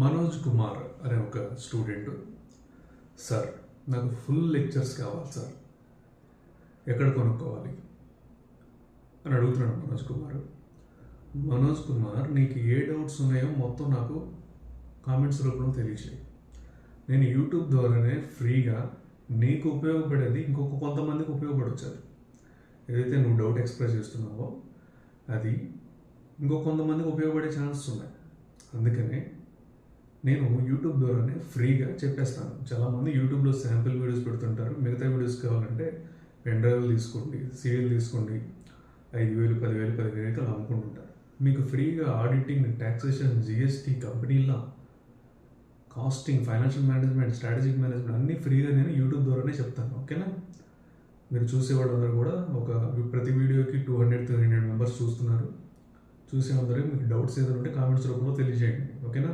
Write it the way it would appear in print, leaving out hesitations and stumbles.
మనోజ్ కుమార్ అనే ఒక student, sir నాకు ఫుల్ లెక్చర్స్ కావాలి సార్, ఎక్కడ కొనుక్కోవాలి అని అడుగుతున్నాడు మనోజ్ కుమార్, నీకు ఏ డౌట్స్ ఉన్నాయో మొత్తం నాకు కామెంట్స్ రూపంలో తెలియచేయి. నేను యూట్యూబ్ ద్వారానే ఫ్రీగా నీకు ఉపయోగపడేది ఇంకొక కొంతమందికి ఉపయోగపడవచ్చు. ఏదైతే నువ్వు డౌట్ ఎక్స్ప్రెస్ చేస్తున్నావో అది ఇంకో కొంతమందికి ఉపయోగపడే ఛాన్సెస్ ఉన్నాయి. అందుకనే నేను యూట్యూబ్ ద్వారానే ఫ్రీగా చెప్పేస్తాను. చాలామంది యూట్యూబ్లో శాంపిల్ వీడియోస్ పెడుతుంటారు. మిగతా వీడియోస్ కావాలంటే పెన్ డ్రైవ్లు తీసుకోండి, సీడీలు తీసుకోండి, 5,000, 10,000, 15,000 అలా అమ్ముకుంటుంటారు. మీకు ఫ్రీగా ఆడిటింగ్, ట్యాక్సేషన్, జిఎస్టీ, కంపెనీల costing, financial management, strategic management అన్నీ ఫ్రీగా నేను యూట్యూబ్ ద్వారానే చెప్తాను. ఓకేనా? మీరు చూసేవాళ్ళందరూ కూడా ప్రతి వీడియోకి 200-300 మెంబర్స్ చూస్తున్నారు. చూసేవాళ్ళందరూ మీకు డౌట్స్ ఏదైనా ఉంటే కామెంట్స్ రూపంలో తెలియజేయండి. ఓకేనా?